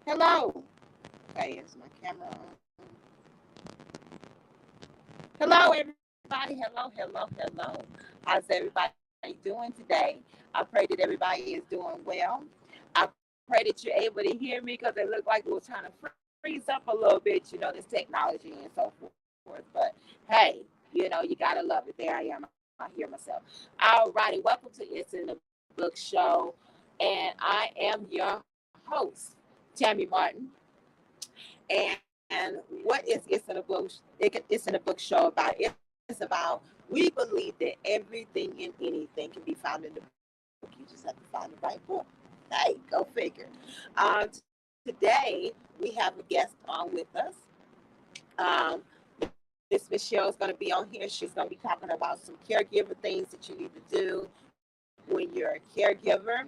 Hello. Okay, is my camera on? Hello, everybody. Hello. How's everybody doing today? I pray that everybody is doing well. I pray that you're able to hear me because it looked like it was trying to freeze up a little bit, this technology and so forth. But hey, you got to love it. There I am. I hear myself. All righty. Welcome to It's in the Book Show. And I am your host, Tammy Martin. And what is It's in a Book? It's in a Book Show about? It's about, we believe that everything and anything can be found in the book. You just have to find the right book. Hey, go figure. Today we have a guest on with us. Miss Michelle is going to be on here. She's going to be talking about some caregiver things that you need to do when you're a caregiver.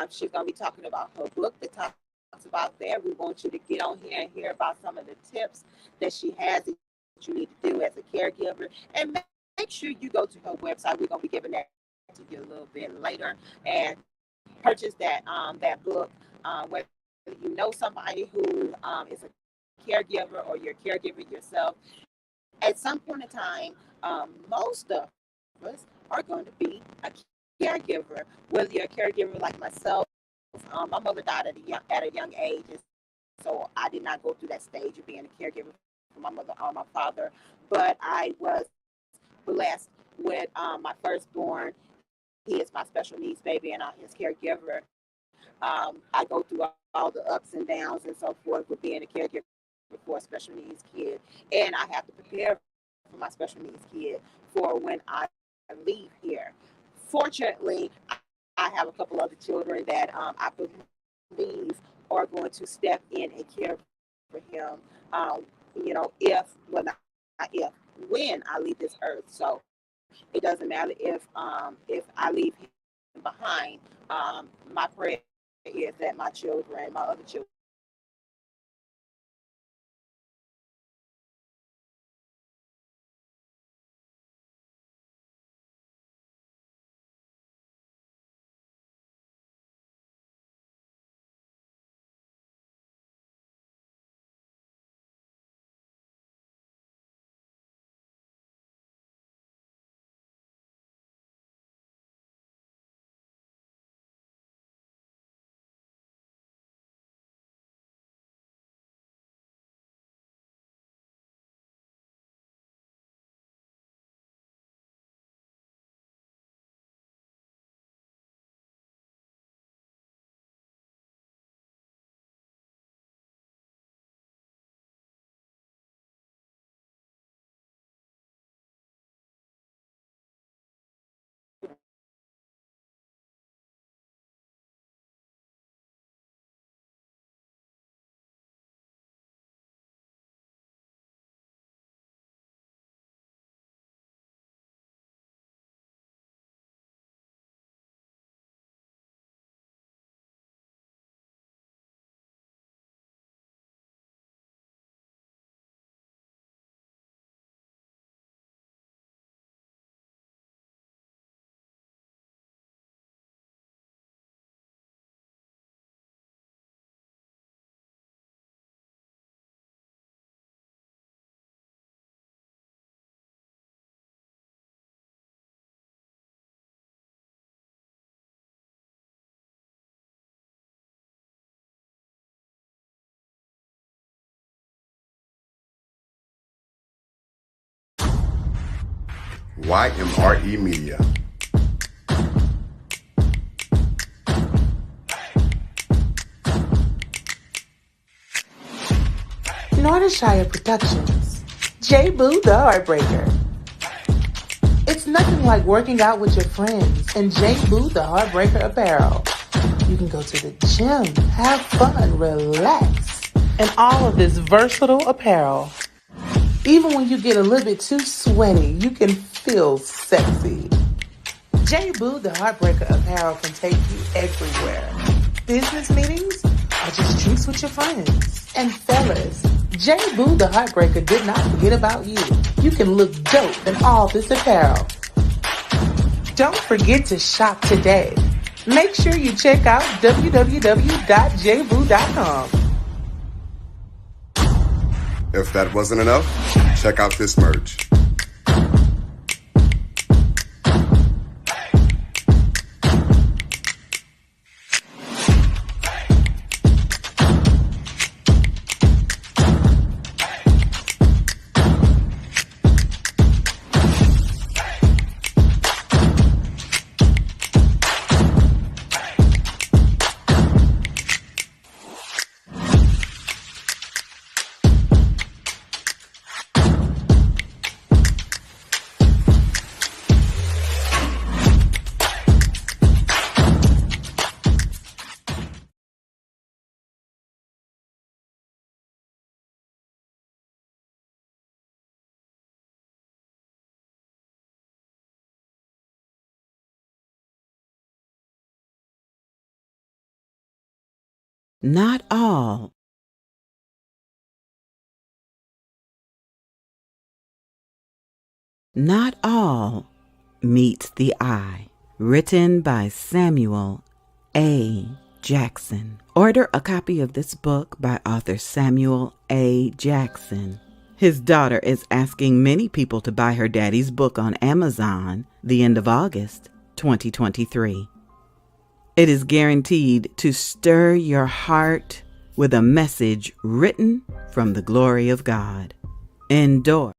She's going to be talking about her book that talks about there. We want you to get on here and hear about some of the tips that she has that you need to do as a caregiver. And make sure you go to her website. We're going to be giving that to you a little bit later and purchase that book. Whether you know somebody who is a caregiver or you're a caregiver yourself, at some point in time, most of us are going to be a caregiver. Whether you're a caregiver like myself, my mother died at a young age, and so I did not go through that stage of being a caregiver for my mother or my father. But I was blessed with my firstborn. He is my special needs baby, and I'm his caregiver. I go through all the ups and downs and so forth with being a caregiver for a special needs kid, and I have to prepare for my special needs kid for when I leave here. Fortunately, I have a couple other children that I believe are going to step in and care for him. When I leave this earth. So it doesn't matter if I leave him behind. My prayer is that my children, my other children, YMRE Media. Nordershire Productions. J. Boo the Heartbreaker. It's nothing like working out with your friends in J. Boo the Heartbreaker apparel. You can go to the gym, have fun, relax, and all of this versatile apparel. Even when you get a little bit too sweaty, you can feel sexy. J. Boo the Heartbreaker apparel can take you everywhere. Business meetings or just drinks with your friends. And fellas, J. Boo the Heartbreaker did not forget about you. You can look dope in all this apparel. Don't forget to shop today. Make sure you check out www.jboo.com. If that wasn't enough, check out this merch. Not all. Not all meets the eye. Written by Samuel A. Jackson. Order a copy of this book by author Samuel A. Jackson. His daughter is asking many people to buy her daddy's book on Amazon the end of August 2023. It is guaranteed to stir your heart with a message written from the glory of God. Endorse.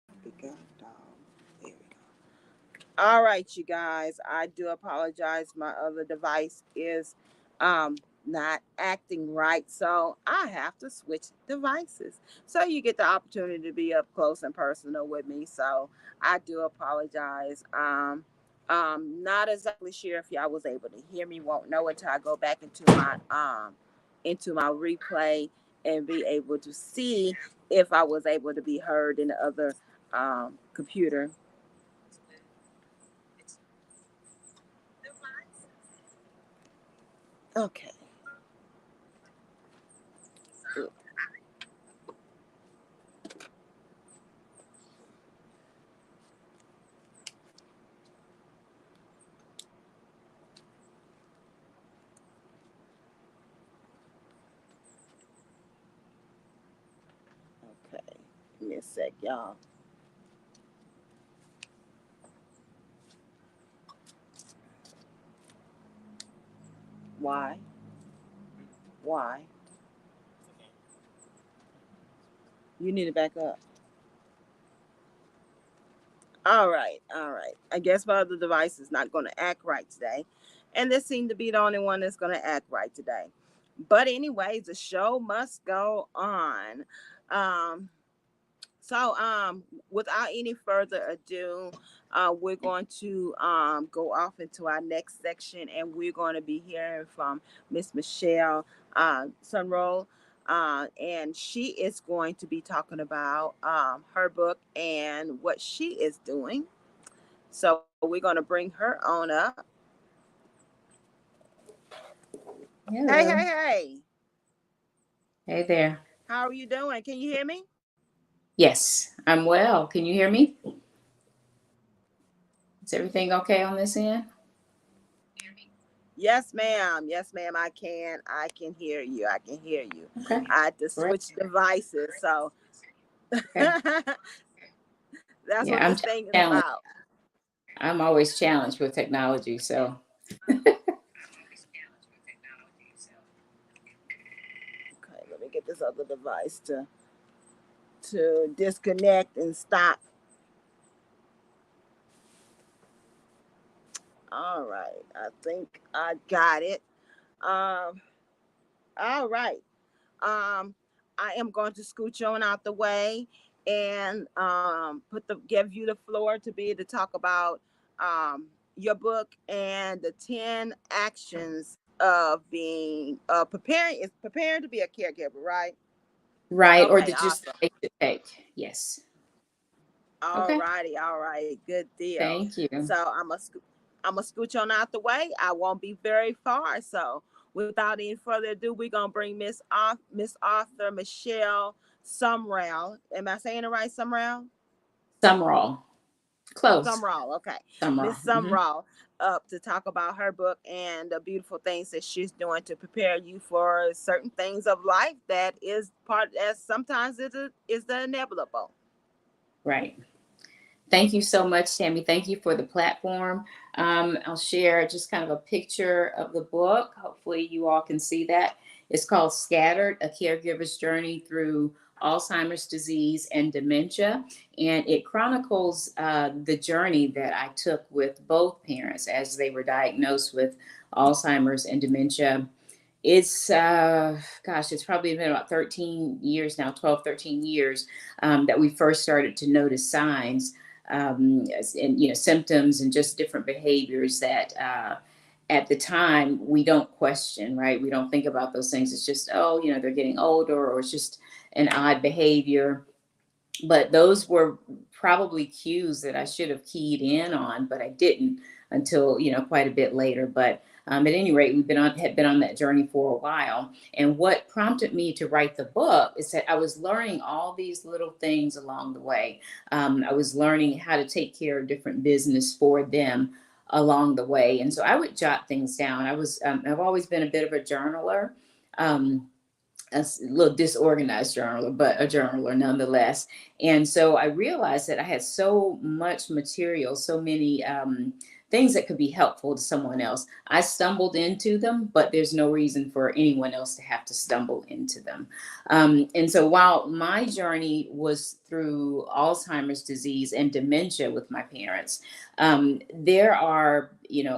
There we go. All right, you guys. I do apologize. My other device is not acting right, so I have to switch devices. So you get the opportunity to be up close and personal with me. So I do apologize. Not exactly sure if y'all was able to hear me. Won't know until I go back into my replay and be able to see if I was able to be heard in the other computer. Okay. Okay. Give me a sec, y'all. Why? Why? You need to back up. All right. All right. I guess my other device is not going to act right today. And this seemed to be the only one that's going to act right today. But, anyways, the show must go on. Um, So, without any further ado, we're going to go off into our next section, and we're going to be hearing from Miss Michelle Sumrall, and she is going to be talking about her book and what she is doing. So, we're going to bring her on up. Hey, hey, Hello. hey! Hey there. How are you doing? Can you hear me? Yes, I'm well. Can you hear me? Is everything okay on this end? Yes, ma'am. Yes, ma'am. I can. I can hear you. I can hear you. Okay. I had to Great. switch devices, so Okay. that's Yeah, what this thing is challenged. about. I'm always challenged with technology. So, Okay, let me get this other device to disconnect and stop. All right. I think I got it. Um. All right. Um. I am going to scoot you on out the way and give you the floor to be able to talk about your book and the 10 actions of being preparing to be a caregiver, right? Right. Or Okay, the just awesome. take to take. Yes. All Okay. righty, all right, good deal. Thank you. So I'm gonna scoot you on out the way. I won't be very far. So without any further ado, we're gonna bring Miss Author Michelle Sumrall. Am I saying it right, Sumrall? Sumrall. Close. Sumrall, okay. Sumrall. Miss Sumrall up to talk about her book and the beautiful things that she's doing to prepare you for certain things of life that is part as sometimes is the inevitable. Right. Thank you so much, Tammy. Thank you for the platform. I'll share just kind of a picture of the book. Hopefully, you all can see that. It's called Scattered, A Caregiver's Journey Through Alzheimer's Disease and Dementia. And it chronicles the journey that I took with both parents as they were diagnosed with Alzheimer's and dementia. It's, gosh, it's probably been about 13 years now, 12, 13 years that we first started to notice signs and symptoms and just different behaviors that at the time we don't question, right? We don't think about those things. It's just, oh, they're getting older, or it's just an odd behavior. But those were probably cues that I should have keyed in on, but I didn't until quite a bit later. But at any rate, had been on that journey for a while. And what prompted me to write the book is that I was learning all these little things along the way. I was learning how to take care of different business for them along the way, and so I would jot things down. I've always been a bit of a journaler. A little disorganized journaler, but a journaler nonetheless. And so I realized that I had so much material, so many things that could be helpful to someone else. I stumbled into them, but there's no reason for anyone else to have to stumble into them. And so while my journey was through Alzheimer's disease and dementia with my parents, there are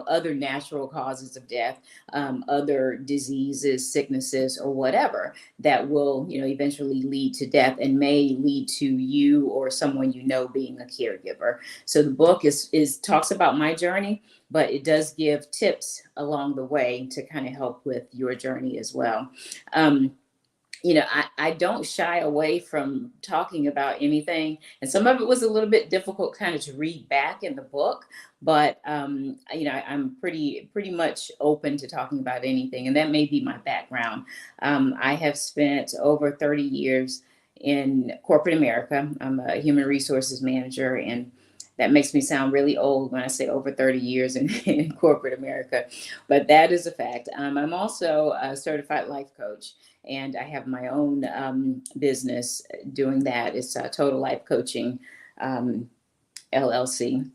other natural causes of death, other diseases, sicknesses, or whatever that will eventually lead to death and may lead to you or someone being a caregiver. So the book is talks about my journey, but it does give tips along the way to kind of help with your journey as well. I don't shy away from talking about anything. And some of it was a little bit difficult kind of to read back in the book, but, I'm pretty much open to talking about anything. And that may be my background. I have spent over 30 years in corporate America. I'm a human resources manager, and that makes me sound really old when I say over 30 years in corporate America, but that is a fact. I'm also a certified life coach, and I have my own business doing that. It's Total Life Coaching LLC.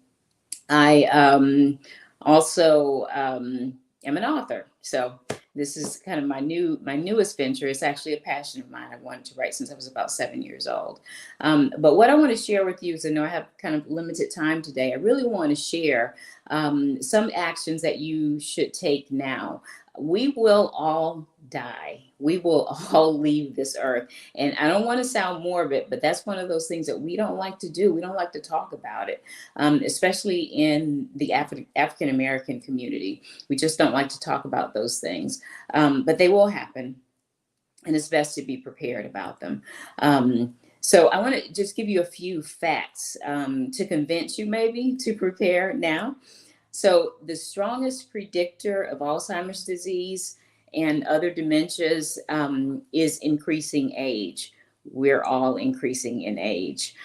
I also am an author. So this is kind of my newest venture. It's actually a passion of mine. I wanted to write since I was about 7 years old. But what I want to share with you is, I know I have kind of limited time today. I really want to share some actions that you should take now. We will all die. We will all leave this earth. And I don't want to sound morbid, but that's one of those things that we don't like to do. We don't like to talk about it, especially in the African American community. We just don't like to talk about those things, but they will happen. And it's best to be prepared about them. So I want to just give you a few facts to convince you maybe to prepare now. So the strongest predictor of Alzheimer's disease and other dementias is increasing age. We're all increasing in age.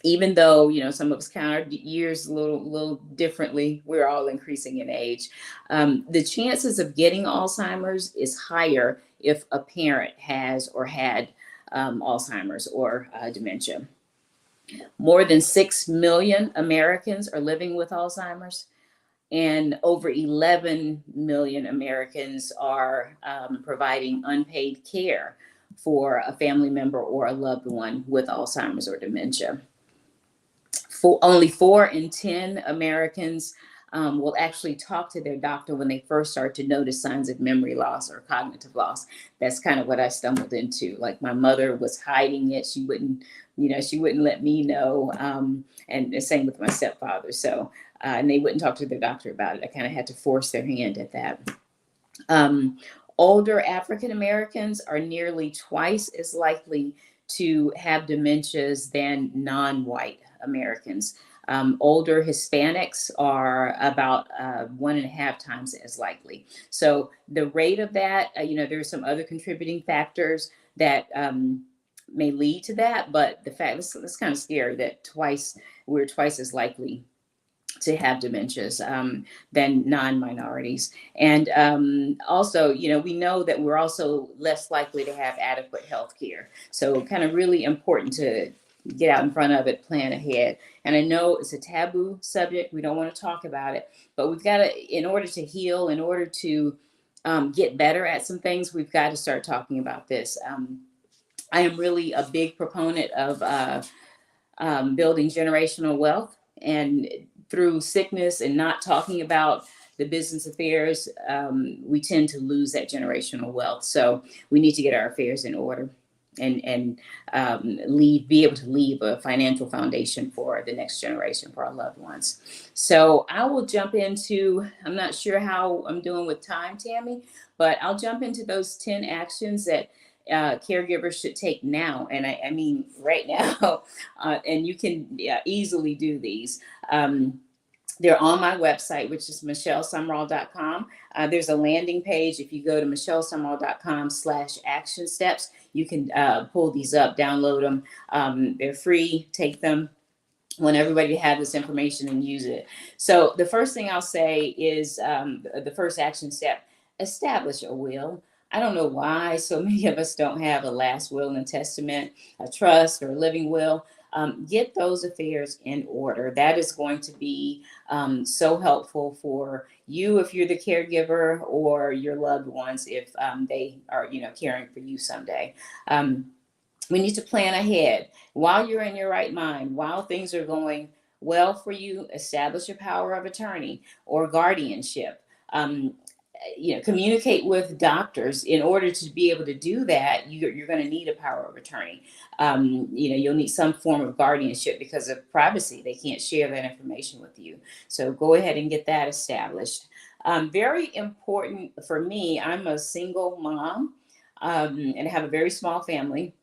Even though, some of us count our years a little differently, we're all increasing in age. The chances of getting Alzheimer's is higher if a parent has or had Alzheimer's or dementia. More than 6 million Americans are living with Alzheimer's, and over 11 million Americans are providing unpaid care for a family member or a loved one with Alzheimer's or dementia. Only 4 in 10 Americans will actually talk to their doctor when they first start to notice signs of memory loss or cognitive loss. That's kind of what I stumbled into. Like my mother was hiding it. She wouldn't, she wouldn't let me know. And the same with my stepfather. So, and they wouldn't talk to their doctor about it. I kind of had to force their hand at that. Older African Americans are nearly twice as likely to have dementias than non-white Americans. Older Hispanics are about 1.5 times as likely. So the rate of that, there's some other contributing factors that may lead to that, but the fact that's kind of scary that we're twice as likely to have dementias than non-minorities. And also, we know that we're also less likely to have adequate health care. So kind of really important to get out in front of it, plan ahead. And I know it's a taboo subject. We don't want to talk about it, but we've got to, in order to heal, in order to get better at some things, we've got to start talking about this. I am really a big proponent of building generational wealth, and through sickness and not talking about the business affairs, we tend to lose that generational wealth. So we need to get our affairs in order and be able to leave a financial foundation for the next generation, for our loved ones. So I will jump into, I'm not sure how I'm doing with time, Tammy, but I'll jump into those 10 actions that caregivers should take now. And I mean, right now, and you can easily do these. They're on my website, which is michellesumrall.com. There's a landing page. If you go to michellesumrall.com/action steps, you can pull these up, download them. They're free. Take them. I want everybody to have this information and use it. So the first thing I'll say is the first action step: establish a will. I don't know why so many of us don't have a last will and a testament, a trust, or a living will. Get those affairs in order. That is going to be so helpful for you if you're the caregiver, or your loved ones if they are, caring for you someday. We need to plan ahead while you're in your right mind, while things are going well for you. Establish a power of attorney or guardianship. Communicate with doctors. In order to be able to do that, you're going to need a power of attorney. You'll need some form of guardianship because of privacy. They can't share that information with you. So go ahead and get that established. Very important for me, I'm a single mom and have a very small family,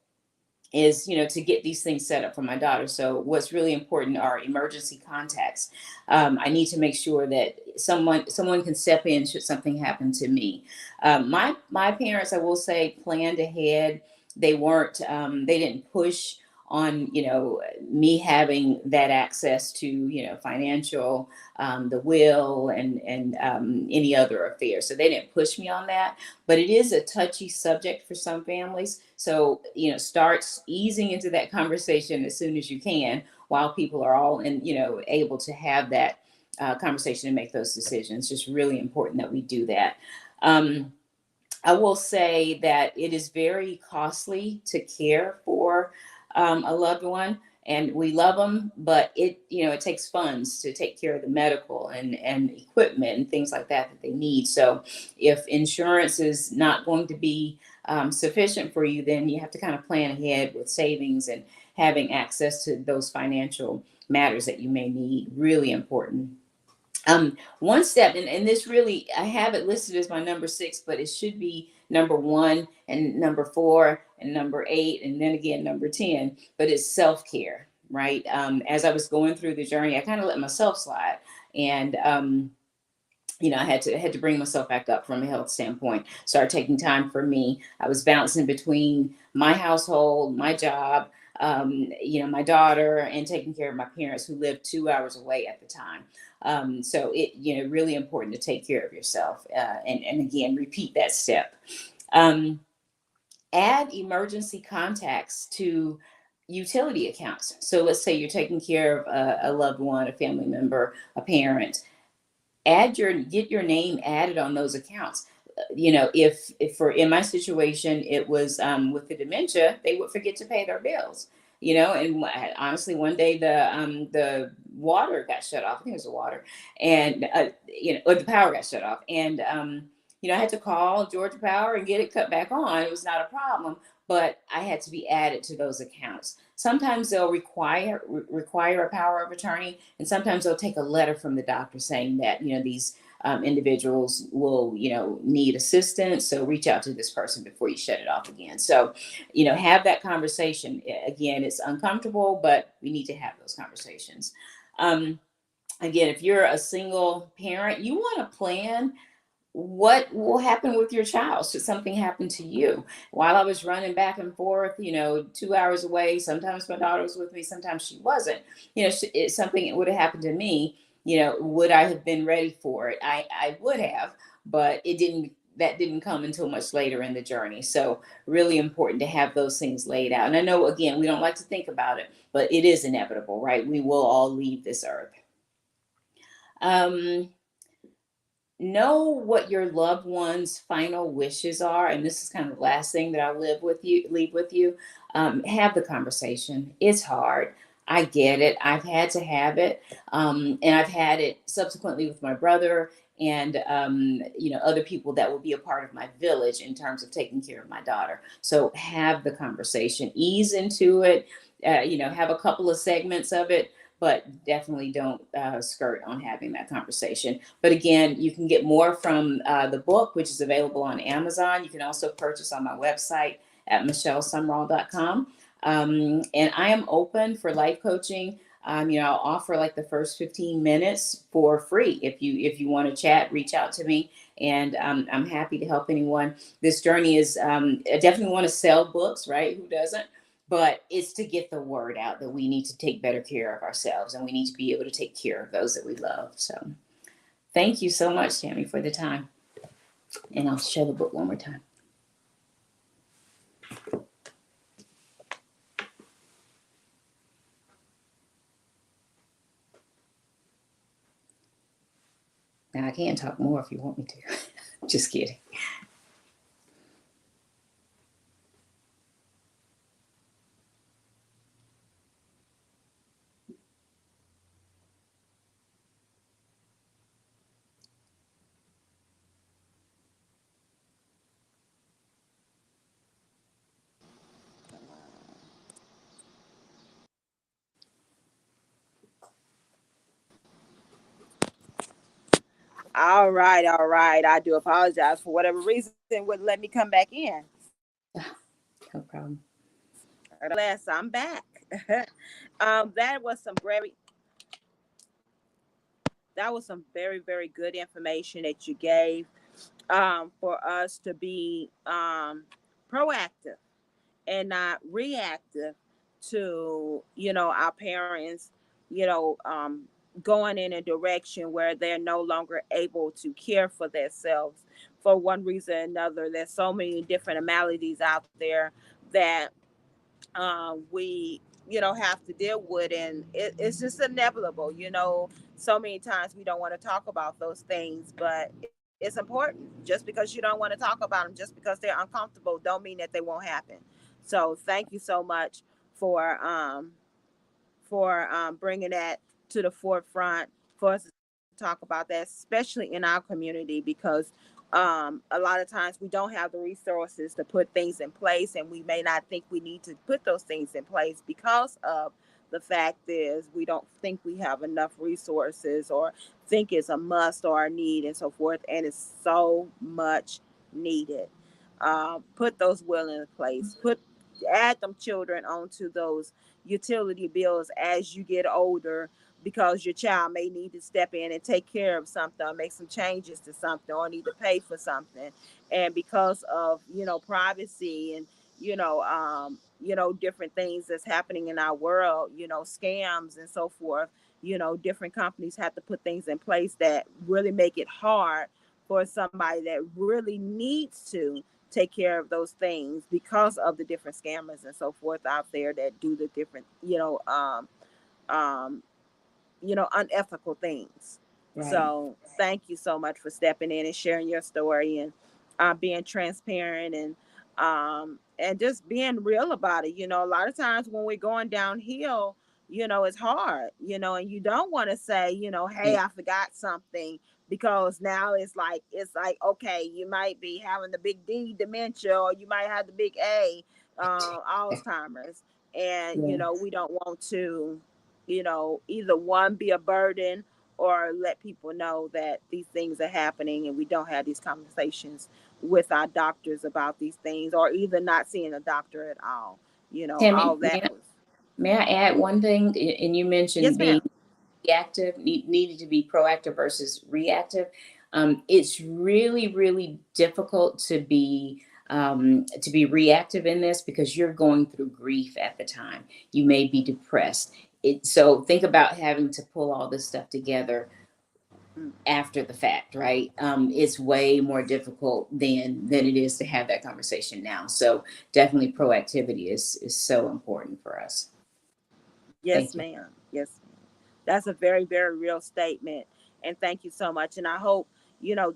is to get these things set up for my daughter. So what's really important are emergency contacts. I need to make sure that someone can step in should something happen to me. My parents, I will say, planned ahead. They didn't push on me having that access to financial, the will, and any other affairs. So they didn't push me on that, but it is a touchy subject for some families. So start easing into that conversation as soon as you can, while people are all able to have that conversation and make those decisions. Just really important that we do that. I will say that it is very costly to care for a loved one, and we love them, but it takes funds to take care of the medical and equipment and things like that they need. So if insurance is not going to be sufficient for you, then you have to kind of plan ahead with savings and having access to those financial matters that you may need. Really important. One step, and this really, I have it listed as my number 6, but it should be number 1 and number 4 and number 8, and then again, number 10, but it's self-care, right? As I was going through the journey, I kind of let myself slide, and, I had to bring myself back up from a health standpoint, start taking time for me. I was bouncing between my household, my job, my daughter, and taking care of my parents who lived 2 hours away at the time. So it, really important to take care of yourself. And again, repeat that step. Add emergency contacts to utility accounts. So let's say you're taking care of a loved one, a family member, a parent. Get your name added on those accounts. If in my situation, it was with the dementia, they would forget to pay their bills. And honestly, one day the water got shut off. I think it was the water, and or the power got shut off, and I had to call Georgia Power and get it cut back on. It was not a problem, but I had to be added to those accounts. Sometimes they'll require a power of attorney, and sometimes they'll take a letter from the doctor saying that these individuals will need assistance, so reach out to this person before you shut it off again. So have that conversation. Again, it's uncomfortable, but we need to have those conversations. Again, if you're a single parent, you want to plan what will happen with your child should something happen to you. While I was running back and forth, 2 hours away, sometimes my daughter was with me, sometimes she wasn't. If something would have happened to me, would I have been ready for it? I would have, but that didn't come until much later in the journey. So really important to have those things laid out. And I know, again, we don't like to think about it, but it is inevitable, right? We will all leave this earth. Know what your loved one's final wishes are, and this is kind of the last thing that I'll leave with you. Have the conversation. It's hard. I get it. I've had to have it, and I've had it subsequently with my brother and other people that will be a part of my village in terms of taking care of my daughter. So have the conversation. Ease into it. Have a couple of segments of it, but definitely don't skirt on having that conversation. But again, you can get more from the book, which is available on Amazon. You can also purchase on my website at michellesumrall.com. And I am open for life coaching. I'll offer like the first 15 minutes for free. If you want to chat, reach out to me, and I'm happy to help anyone. This journey is, I definitely want to sell books, right? Who doesn't? But it's to get the word out that we need to take better care of ourselves, and we need to be able to take care of those that we love. So thank you so much, Tammy, for the time. And I'll show the book one more time. Now I can talk more if you want me to. Just kidding. All right, all right. I do apologize for whatever reason wouldn't let me come back in. No problem. Alas, I'm back. That was some very, very good information that you gave for us to be proactive and not reactive to our parents you know um, going in a direction where they're no longer able to care for themselves for one reason or another. There's so many different maladies out there that we have to deal with, and it's just inevitable. So many times we don't want to talk about those things, but it's important. Just because you don't want to talk about them, just because they're uncomfortable, don't mean that they won't happen. So thank you so much for bringing that to the forefront for us to talk about that, especially in our community, because a lot of times we don't have the resources to put things in place, and we may not think we need to put those things in place because of the fact is we don't think we have enough resources or think it's a must or a need and so forth, and it's so much needed. Put those will in place. Add them children onto those utility bills as you get older, because your child may need to step in and take care of something or make some changes to something or need to pay for something. And because of privacy and different things that's happening in our world, scams and so forth, different companies have to put things in place that really make it hard for somebody that really needs to take care of those things, because of the different scammers and so forth out there that do the different um, unethical things. Right. So thank you so much for stepping in and sharing your story and being transparent and And just being real about it. A lot of times when we're going downhill, it's hard, and you don't want to say, hey, I forgot something, because now it's like, okay, you might be having the big D dementia, or you might have the big A, Alzheimer's. And, Yeah. we don't want to, either one, be a burden, or let people know that these things are happening, and we don't have these conversations with our doctors about these things, or either not seeing a doctor at all. All Tammy, that was. may I add one thing? And you mentioned Yes, being ma'am. reactive, needed to be proactive versus reactive. It's really, really difficult to be reactive in this, because you're going through grief at the time. You may be depressed. So think about having to pull all this stuff together Mm. after the fact, right? It's way more difficult than it is to have that conversation now. So definitely proactivity is so important for us. Yes, Thank you. ma'am. Yes. That's a very, very real statement. And thank you so much. And I hope,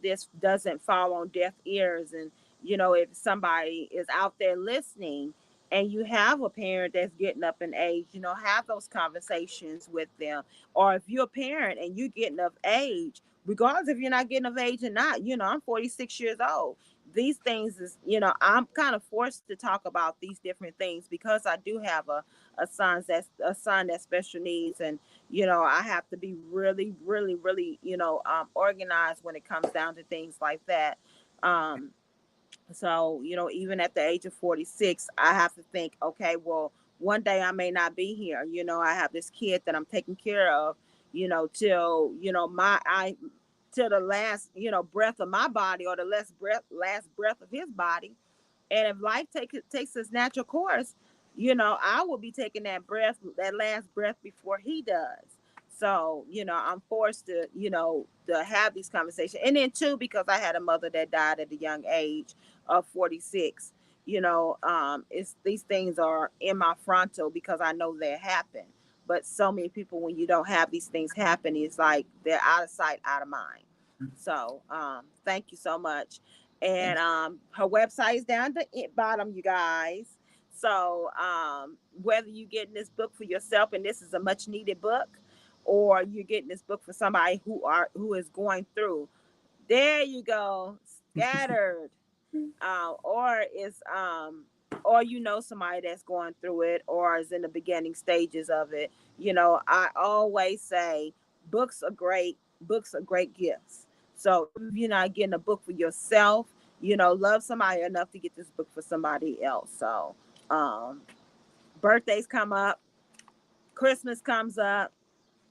this doesn't fall on deaf ears. And, if somebody is out there listening, and you have a parent that's getting up in age, have those conversations with them. Or if you're a parent and you're getting of age, regardless if you're not getting of age or not, I'm 46 years old. These things is, I'm kind of forced to talk about these different things, because I do have a son that's special needs. And I have to be really, really, really, organized when it comes down to things like that. um so, even at the age of 46, I have to think, okay, well, one day I may not be here. I have this kid that I'm taking care of, till, till the last, breath of my body, or the last breath of his body. And if life takes its natural course, I will be taking that last breath before he does. So, I'm forced to have these conversations. And then too, because I had a mother that died at a young age of 46, it's these things are in my frontal, because I know they happen. But so many people, when you don't have these things happen, it's like they're out of sight, out of mind. So, thank you so much. And Thank her website is down at the bottom, you guys. So, whether you're getting this book for yourself, and this is a much needed book, or you're getting this book for somebody who is going through, there you go, scattered, you. or is or somebody that's going through it, or is in the beginning stages of it. I always say books are great. Books are great gifts. So even if you're not getting a book for yourself, love somebody enough to get this book for somebody else. So, um birthdays come up, Christmas comes up,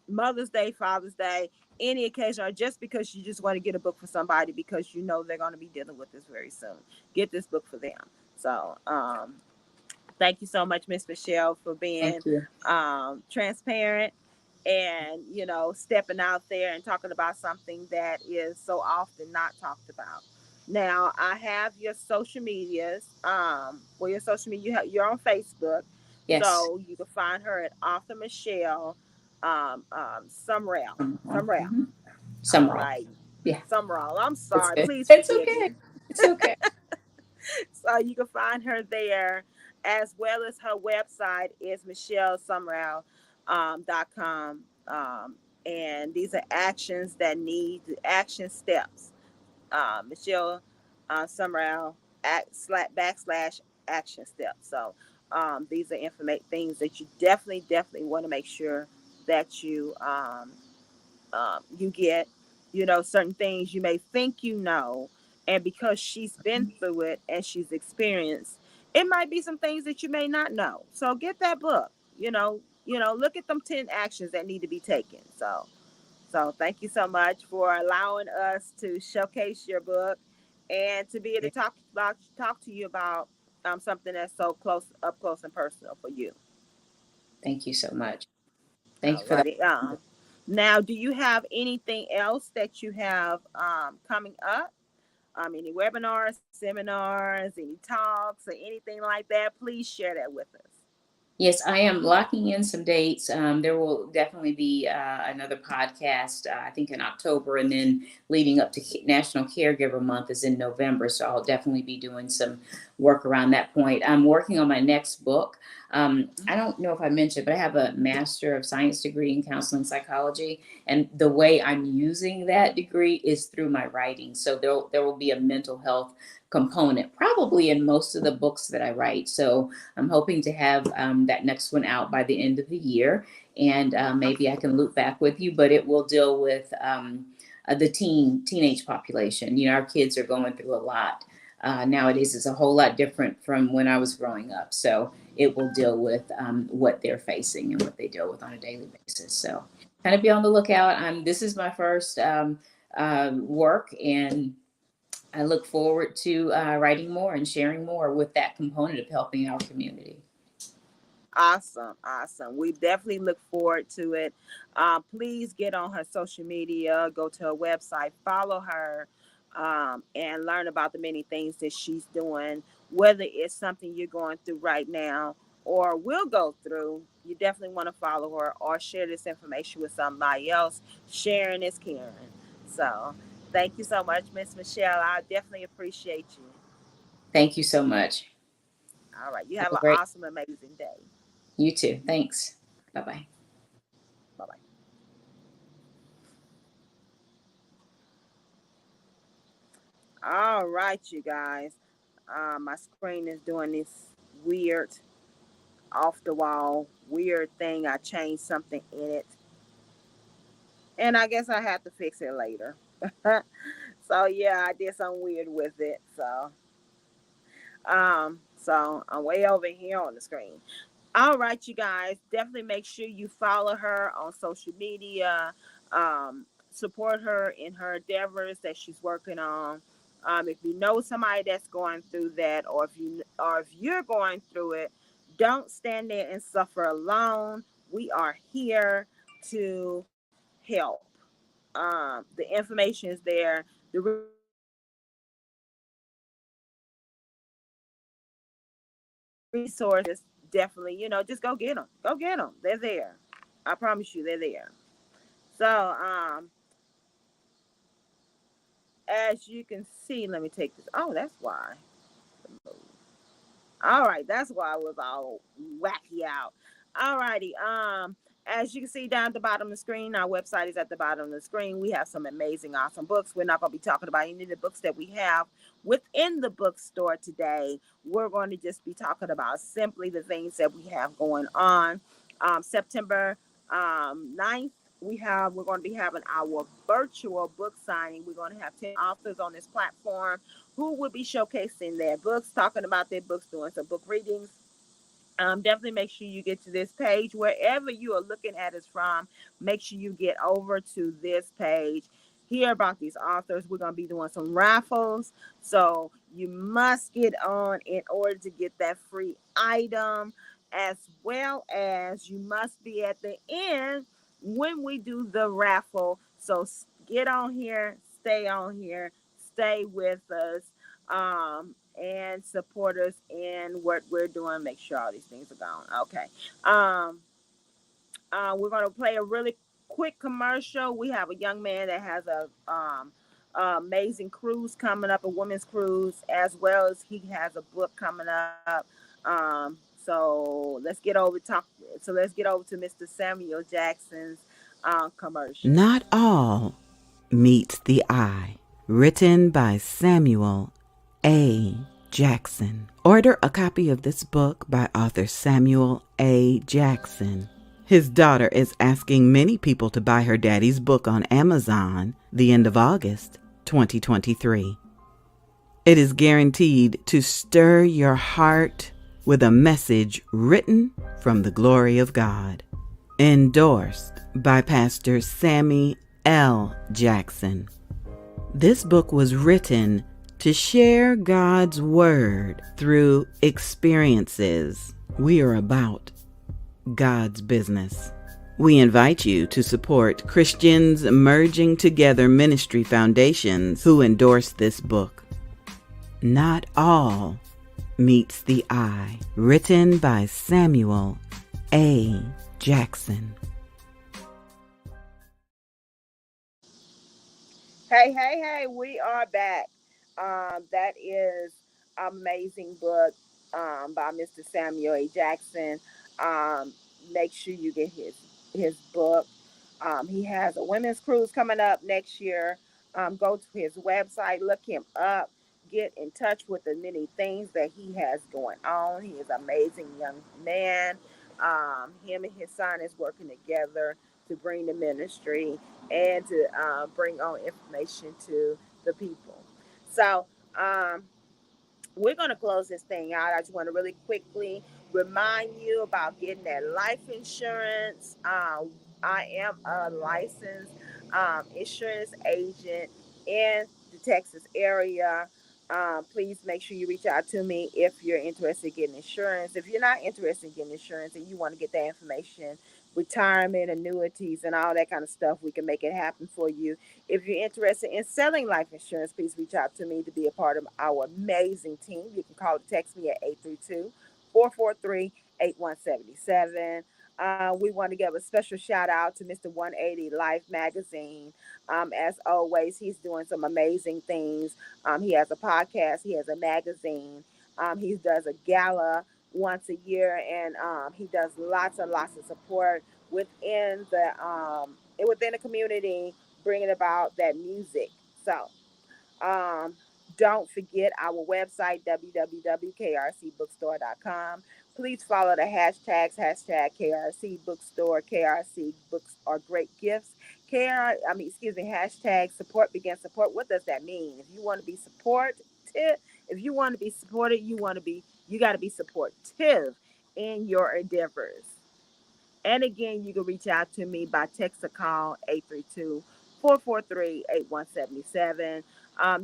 Mother's Day, Father's Day, any occasion, or just because you just want to get a book for somebody because they're going to be dealing with this very soon. Get this book for them. So, thank you so much, Miss Michelle, for being Thank you. transparent, and stepping out there and talking about something that is so often not talked about. Now, I have your social medias. Well, your social media, you're on Facebook, Yes. so you can find her at Author Michelle Sumrall. Sumrall. Mhm. All Sumrall. right, Yeah, Sumrall. I'm it's sorry. good. Please It's forgive okay. me. It's okay. So you can find her there, as well as her website is michellesumrall.com. And these are actions that need action steps. Michelle Sumrall backslash action steps. So, these are things that you definitely want to make sure that you get, certain things you may think, and because she's been through it and she's experienced, it might be some things that you may not know. So get that book, look at them 10 actions that need to be taken. So thank you so much for allowing us to showcase your book, and to be able to talk to you about something that's so close and personal for you. Thank you so much. Thank you for that. Alrighty. Now, do you have anything else that you have coming up? Any webinars, seminars, any talks, or anything like that? Please share that with us. Yes, I am locking in some dates. There will definitely be another podcast, I think in October, and then leading up to National Caregiver Month is in November. So I'll definitely be doing some work around that point. I'm working on my next book. I don't know if I mentioned, but I have a Master of Science degree in counseling psychology. And the way I'm using that degree is through my writing. So there will be a mental health component probably in most of the books that I write. So I'm hoping to have that next one out by the end of the year, and maybe I can loop back with you. But it will deal with the teenage population. You know, our kids are going through a lot nowadays. It's a whole lot different from when I was growing up. So it will deal with what they're facing and what they deal with on a daily basis. So kind of be on the lookout. This is my first work, and I look forward to writing more and sharing more with that component of helping our community. Awesome, awesome. We definitely look forward to it. Please get on her social media, go to her website, follow her, and learn about the many things that she's doing. Whether it's something you're going through right now or will go through, you definitely want to follow her or share this information with somebody else. Sharing is caring. So, thank you so much, Miss Michelle. I definitely appreciate you. Thank you so much. All right, you Have have a an great, awesome, amazing day. you too. Thanks. Bye bye. Bye bye. All right, you guys. My screen is doing this weird, off the wall, weird thing. I changed something in it, and I guess I have to fix it later. So yeah, I did something weird with it. So I'm way over here on the screen. All right, you guys, definitely make sure you follow her on social media. Support her in her endeavors that she's working on. If you know somebody that's going through that, or if you're going through it, don't stand there and suffer alone. We are here to help. The information is there. The resources, definitely, just go get them. Go get them. They're there. I promise you, they're there. So, as you can see, let me take this. Oh, that's why. All right, that's why I was all wacky out. All righty. As you can see down at the bottom of the screen, our website is at the bottom of the screen. We have some amazing, awesome books. We're not going to be talking about any of the books that we have within the bookstore today. We're going to just be talking about simply the things that we have going on. September 9th, we're going to be having our virtual book signing. We're going to have 10 authors on this platform who will be showcasing their books, talking about their books, doing some book readings. Definitely make sure you get to this page. Wherever you are looking at us from, make sure you get over to this page. Hear about these authors. We're going to be doing some raffles. So you must get on in order to get that free item, as well as you must be at the end when we do the raffle. So get on here, stay with us. And support us in what we're doing. Make sure all these things are gone. Okay. We're going to play a really quick commercial. We have a young man that has a amazing cruise coming up, a women's cruise, as well as he has a book coming up. So let's get over to Mr. Samuel Jackson's commercial. Not All Meets the Eye. Written by Samuel A. Jackson. Order a copy of this book by author Samuel A. Jackson. His daughter is asking many people to buy her daddy's book on Amazon the end of August 2023. It is guaranteed to stir your heart with a message written from the glory of God. Endorsed by Pastor Sammy L. Jackson. This book was written to share God's word through experiences. We are about God's business. We invite you to support Christians Merging Together Ministry Foundations who endorse this book. Not All Meets the Eye. Written by Samuel A. Jackson. Hey, we are back. That is amazing book by Mr. Samuel A. Jackson. Um, Make sure you get his book. He has a women's cruise coming up next year. Go to his website, look him up, get in touch with the many things that he has going on. He is an amazing young man. Him and his son is working together to bring the ministry and to bring on information to the people. So, we're going to close this thing out. I just want to really quickly remind you about getting that life insurance. I am a licensed insurance agent in the Texas area. Please make sure you reach out to me if you're interested in getting insurance. If you're not interested in getting insurance and you want to get that information, retirement, annuities, and all that kind of stuff, we can make it happen for you. If you're interested in selling life insurance, please reach out to me to be a part of our amazing team. You can call or text me at 832-443-8177. We want to give a special shout out to Mr. 180 Life Magazine. As always, he's doing some amazing things. He has a podcast, he has a magazine, he does a gala once a year, and he does lots and lots of support within the community, bringing about that music. So um, don't forget our website, www.krcbookstore.com. Please follow the hashtags, hashtag KRC Bookstore, KRC Books are great gifts. Hashtag support begin support. What does that mean? If you want to be supported, if you want to be supported, you got to be supportive in your endeavors. And again, you can reach out to me by text or call 832-443-8177.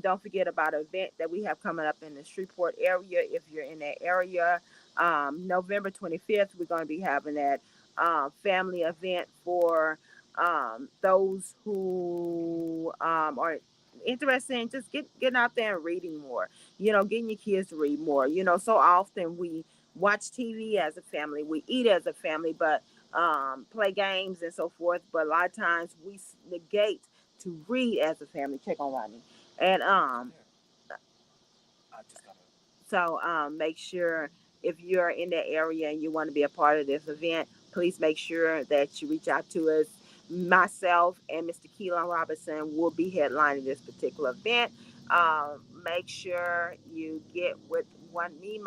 Don't forget about an event that we have coming up in the Shreveport area. If you're in that area, November 25th, we're going to be having that family event for those who are interested in just getting out there and reading more, getting your kids to read more. So often we watch TV as a family, we eat as a family, but play games and so forth. But a lot of times we negate to read as a family. Check on Rodney. And so make sure if you're in that area and you want to be a part of this event, please make sure that you reach out to us. Myself and Mr. Keelan Robinson will be headlining this particular event. Make sure you get with me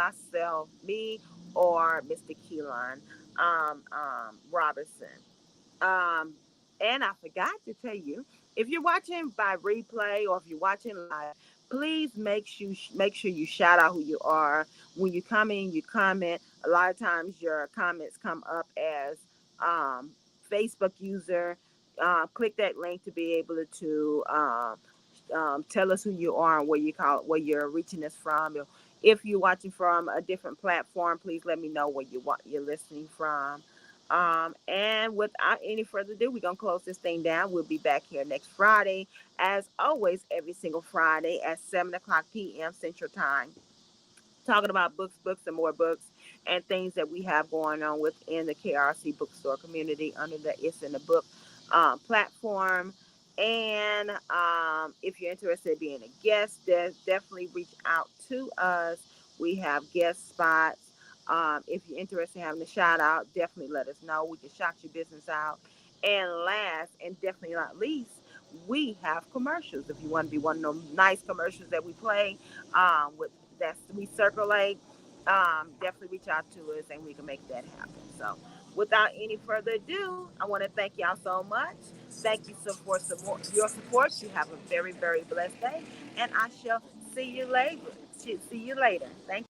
or Mr. Keelan Robinson. Um, and I forgot to tell you, if you're watching by replay or if you're watching live, please make sure you shout out who you are. When you come in, you comment. A lot of times your comments come up as Facebook user. Click that link to be able to tell us who you are and where you're reaching us from. If you're watching from a different platform, please let me know where you're listening from. And without any further ado, we're going to close this thing down. We'll be back here next Friday, as always, every single Friday at 7 o'clock p.m. Central Time, talking about books, and more books, and things that we have going on within the KRC bookstore community under the It's in the Book platform. And if you're interested in being a guest, definitely reach out to us. We have guest spots. If you're interested in having a shout out, definitely let us know. We can shout your business out. And last, and definitely not least, we have commercials. If you want to be one of those nice commercials that we play, that we circulate, definitely reach out to us and we can make that happen. So without any further ado, I want to thank y'all so much. Thank you so for your support. You have a very, very blessed day, and I shall see you later. Thank you.